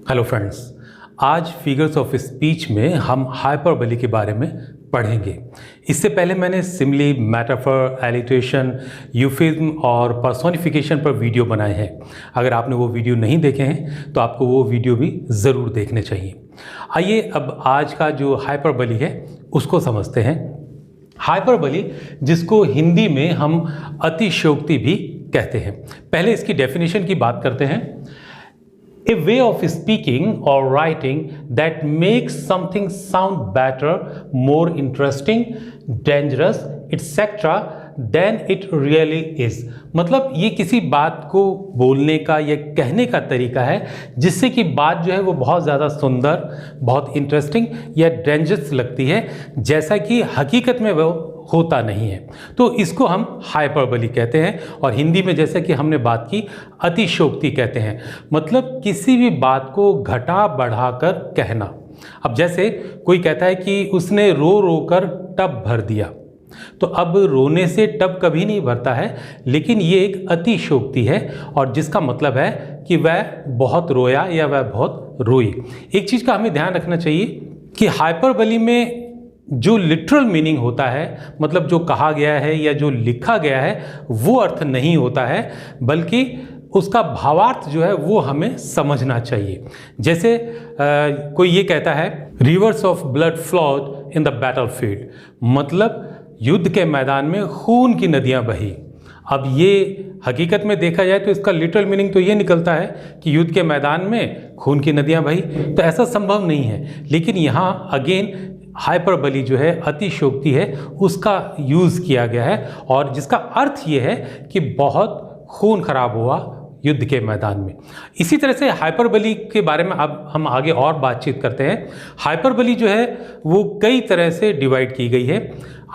Hello friends, आज figures of speech में हम हाइपरबोली के बारे में पढ़ेंगे। इससे पहले मैंने सिमिली, मेटाफर, एलिट्रेशन, यूफिज्म और पर्सोनिफिकेशन पर वीडियो बनाए हैं। अगर आपने वो वीडियो नहीं देखे हैं तो आपको वो वीडियो भी ज़रूर देखने चाहिए। आइए अब आज का जो हाइपरबोली है उसको समझते हैं। हाइपरबोली, जिसको हिंदी में हम अतिशयोक्ति भी कहते हैं। पहले इसकी डेफिनेशन की बात करते हैं। A way of speaking or writing that makes something sound better, more interesting, dangerous, etc. than it really is। मतलब ये किसी बात को बोलने का या कहने का तरीका है जिससे कि बात जो है वो बहुत ज़्यादा सुंदर, बहुत इंटरेस्टिंग या डेंजरस लगती है, जैसा कि हकीकत में वो होता नहीं है। तो इसको हम हाइपरबोली कहते हैं। और हिंदी में जैसे कि हमने बात की, अतिशयोक्ति कहते हैं। मतलब किसी भी बात को घटा बढ़ाकर कहना। अब जैसे कोई कहता है कि उसने रो रो कर टब भर दिया, तो अब रोने से टब कभी नहीं भरता है, लेकिन ये एक अतिशयोक्ति है और जिसका मतलब है कि वह बहुत रोया या वह बहुत रोई। एक चीज़ का हमें ध्यान रखना चाहिए कि हाइपरबोली में जो लिटरल मीनिंग होता है, मतलब जो कहा गया है या जो लिखा गया है, वो अर्थ नहीं होता है, बल्कि उसका भावार्थ जो है वो हमें समझना चाहिए। जैसे कोई ये कहता है, reverse of blood flawed in the battlefield, मतलब युद्ध के मैदान में खून की नदियां बही। अब ये हकीकत में देखा जाए तो इसका लिटरल मीनिंग तो ये निकलता है कि युद्ध के मैदान में खून की नदियां बही, तो ऐसा संभव नहीं है। लेकिन यहाँ अगेन हाइपरबोली जो है, अतिशयोक्ति है, उसका यूज़ किया गया है और जिसका अर्थ ये है कि बहुत खून खराब हुआ युद्ध के मैदान में। इसी तरह से हाइपरबोली के बारे में अब हम आगे और बातचीत करते हैं। हाइपरबोली जो है वो कई तरह से डिवाइड की गई है।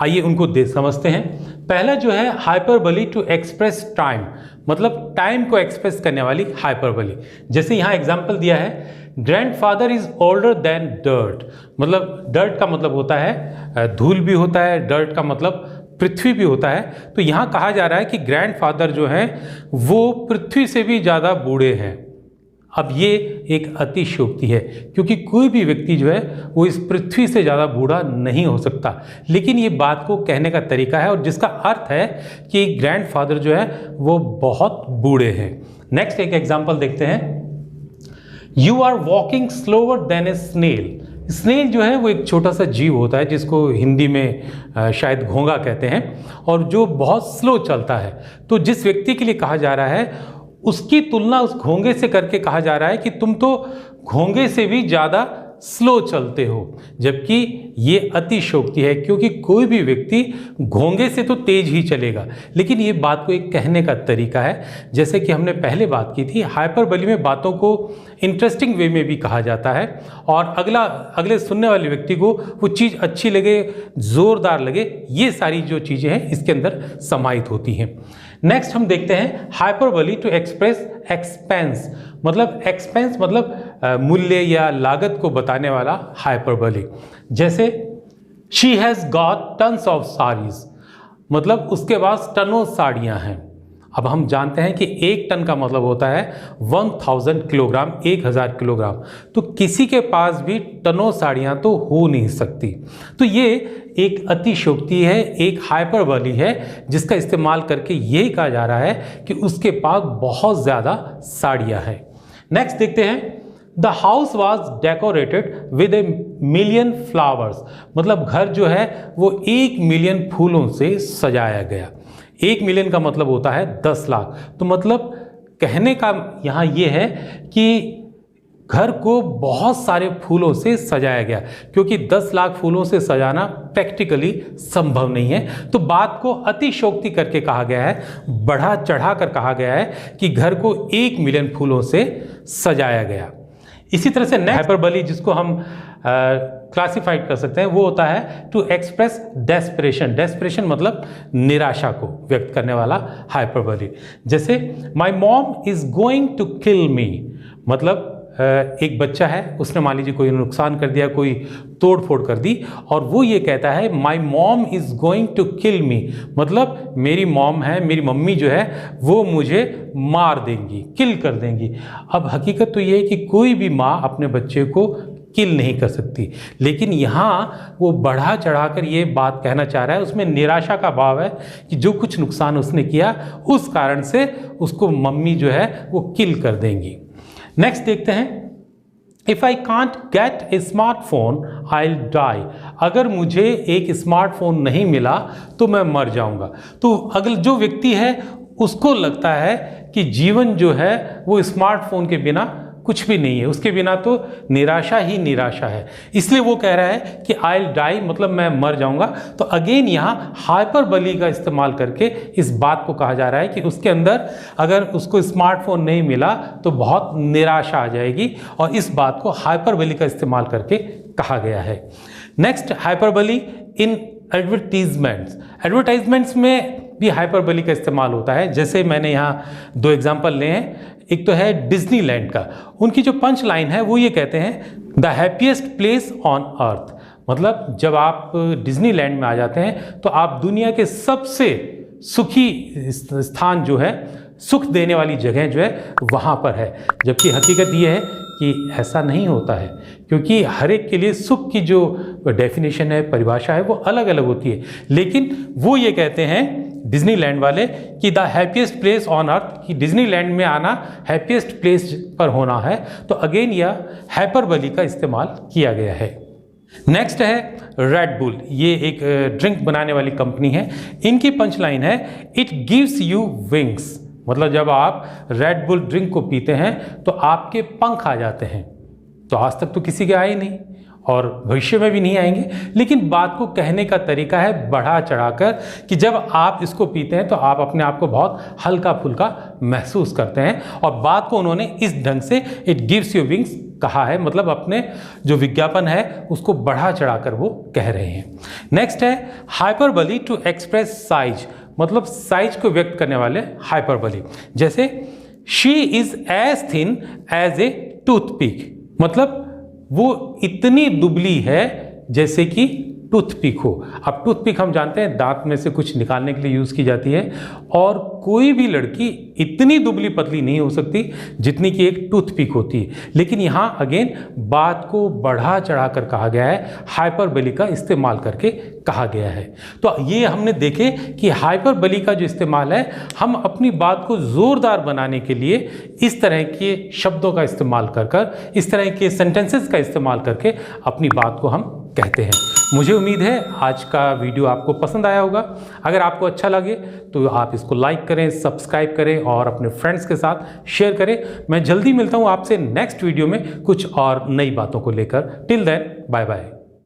आइए उनको समझते हैं। पहला जो है हाइपरबोली टू एक्सप्रेस टाइम, मतलब टाइम को एक्सप्रेस करने वाली हाइपरबोली। जैसे यहाँ एग्जाम्पल दिया है, grandfather is older than dirt. मतलब डर्ट का मतलब होता है धूल भी होता है, डर्ट का मतलब पृथ्वी भी होता है। तो यहाँ कहा जा रहा है कि ग्रैंडफादर जो हैं वो पृथ्वी से भी ज़्यादा बूढ़े हैं। अब ये एक अतिशयोक्ति है, क्योंकि कोई भी व्यक्ति जो है वो इस पृथ्वी से ज़्यादा बूढ़ा नहीं हो सकता, लेकिन ये बात को कहने का तरीका है और जिसका अर्थ है कि ग्रैंडफादर जो है वो बहुत बूढ़े हैं। नेक्स्ट एक एग्जाम्पल देखते हैं। You are walking slower than a snail. Snail जो है वो एक छोटा सा जीव होता है जिसको हिंदी में शायद घोंगा कहते हैं, और जो बहुत स्लो चलता है। तो जिस व्यक्ति के लिए कहा जा रहा है उसकी तुलना उस घोंगे से करके कहा जा रहा है कि तुम तो घोंगे से भी ज़्यादा स्लो चलते हो, जबकि ये अतिशयोक्ति है, क्योंकि कोई भी व्यक्ति घोंगे से तो तेज ही चलेगा। लेकिन ये बात को एक कहने का तरीका है। जैसे कि हमने पहले बात की थी, हाइपरबोली में बातों को इंटरेस्टिंग वे में भी कहा जाता है और अगले सुनने वाले व्यक्ति को वो चीज़ अच्छी लगे, ज़ोरदार लगे, ये सारी जो चीज़ें हैं इसके अंदर समाहित होती हैं। नेक्स्ट हम देखते हैं हाइपरबोली टू एक्सप्रेस एक्सपेंस। मतलब एक्सपेंस मतलब मूल्य या लागत को बताने वाला हाइपरबोली। जैसे she has got tons of saris, मतलब उसके पास टनों साड़ियाँ हैं। अब हम जानते हैं कि एक टन का मतलब होता है 1000 किलोग्राम, 1000 किलोग्राम। तो किसी के पास भी टनों साड़ियाँ तो हो नहीं सकती। तो ये एक अतिशयोक्ति है, एक हाइपरबोली है, जिसका इस्तेमाल करके यही कहा जा रहा है कि उसके पास बहुत ज़्यादा साड़ियाँ हैं। नेक्स्ट देखते हैं, the house was decorated with a million flowers. मतलब घर जो है वो 1 मिलियन फूलों से सजाया गया। 1 मिलियन का मतलब होता है 10 लाख। तो मतलब कहने का यहाँ ये है कि घर को बहुत सारे फूलों से सजाया गया, क्योंकि 10 लाख फूलों से सजाना प्रैक्टिकली संभव नहीं है। तो बात को अतिशयोक्ति करके कहा गया है, बढ़ा चढ़ा कर कहा गया है कि घर को 1 मिलियन फूलों से सजाया गया। इसी तरह से नेक्स्ट हाइपरबोली जिसको हम क्लासिफाइड कर सकते हैं वो होता है टू एक्सप्रेस डेस्परेशन। डेस्परेशन मतलब निराशा को व्यक्त करने वाला हाइपरबोली। जैसे my mom is going to kill me, मतलब एक बच्चा है, उसने मान लीजिए कोई नुकसान कर दिया, कोई तोड़ फोड़ कर दी, और वो ये कहता है my mom is going to kill me, मतलब मेरी मॉम है, मेरी मम्मी जो है वो मुझे मार देंगी, किल कर देंगी। अब हकीकत तो ये है कि कोई भी माँ अपने बच्चे को किल नहीं कर सकती, लेकिन यहाँ वो बढ़ा चढ़ाकर ये बात कहना चाह रहा है, उसमें निराशा का भाव है कि जो कुछ नुकसान उसने किया उस कारण से उसको मम्मी जो है वो किल कर देंगी। नेक्स्ट देखते हैं, if I can't get a smartphone I will die, अगर मुझे एक स्मार्टफोन नहीं मिला तो मैं मर जाऊंगा। तो अगर जो व्यक्ति है उसको लगता है कि जीवन जो है वो स्मार्टफोन के बिना कुछ भी नहीं है, उसके बिना तो निराशा ही निराशा है, इसलिए वो कह रहा है कि आई विल डाई, मतलब मैं मर जाऊंगा। तो अगेन यहाँ हाइपरबली का इस्तेमाल करके इस बात को कहा जा रहा है कि उसके अंदर अगर उसको स्मार्टफोन नहीं मिला तो बहुत निराशा आ जाएगी, और इस बात को हाइपरबली का इस्तेमाल करके कहा गया है। नेक्स्ट, हाइपरबली इन एडवर्टाइजमेंट्स में भी हाइपरबली का इस्तेमाल होता है। जैसे मैंने यहाँ 2 एग्जाम्पल लिए हैं, एक तो है डिज्नीलैंड का, उनकी जो पंच लाइन है वो ये कहते हैं the happiest place on earth, मतलब जब आप डिज्नीलैंड में आ जाते हैं तो आप दुनिया के सबसे सुखी स्थान जो है, सुख देने वाली जगह जो है वहाँ पर है। जबकि हकीकत ये है कि ऐसा नहीं होता है, क्योंकि हर एक के लिए सुख की जो डेफिनेशन है, परिभाषा है, वो अलग अलग होती है। लेकिन वो ये कहते हैं डिज्नीलैंड वाले कि the happiest place on earth, कि डिज्नीलैंड में आना हैप्पीएस्ट प्लेस पर होना है। तो अगेन यह हाइपरबली का इस्तेमाल किया गया है। नेक्स्ट है रेड बुल, ये एक ड्रिंक बनाने वाली कंपनी है। इनकी पंच लाइन है इट गिव्स यू विंग्स, मतलब जब आप रेड बुल ड्रिंक को पीते हैं तो आपके पंख आ जाते हैं। तो आज तक तो किसी के आए नहीं और भविष्य में भी नहीं आएंगे, लेकिन बात को कहने का तरीका है बढ़ा चढ़ाकर कि जब आप इसको पीते हैं तो आप अपने आप को बहुत हल्का फुल्का महसूस करते हैं, और बात को उन्होंने इस ढंग से इट गिव्स यू विंग्स कहा है, मतलब अपने जो विज्ञापन है उसको बढ़ा चढ़ाकर वो कह रहे हैं। नेक्स्ट है हाइपरबली टू एक्सप्रेस साइज, मतलब साइज को व्यक्त करने वाले हाइपरबली। जैसे she is as thin as a toothpick, मतलब वो इतनी दुबली है जैसे कि टूथपिक हो। अब टूथपिक हम जानते हैं दांत में से कुछ निकालने के लिए यूज़ की जाती है, और कोई भी लड़की इतनी दुबली पतली नहीं हो सकती जितनी कि एक टूथपिक होती है। लेकिन यहाँ अगेन बात को बढ़ा चढ़ाकर कहा गया है, हाइपरबली का इस्तेमाल करके कहा गया है। तो ये हमने देखे कि हाइपरबली का जो इस्तेमाल है, हम अपनी बात को ज़ोरदार बनाने के लिए इस तरह के शब्दों का इस्तेमाल कर इस तरह के सेंटेंसेस का इस्तेमाल करके अपनी बात को हम कहते हैं। मुझे उम्मीद है आज का वीडियो आपको पसंद आया होगा। अगर आपको अच्छा लगे तो आप इसको लाइक करें, सब्सक्राइब करें और अपने फ्रेंड्स के साथ शेयर करें। मैं जल्दी मिलता हूँ आपसे नेक्स्ट वीडियो में कुछ और नई बातों को लेकर। Till then bye bye.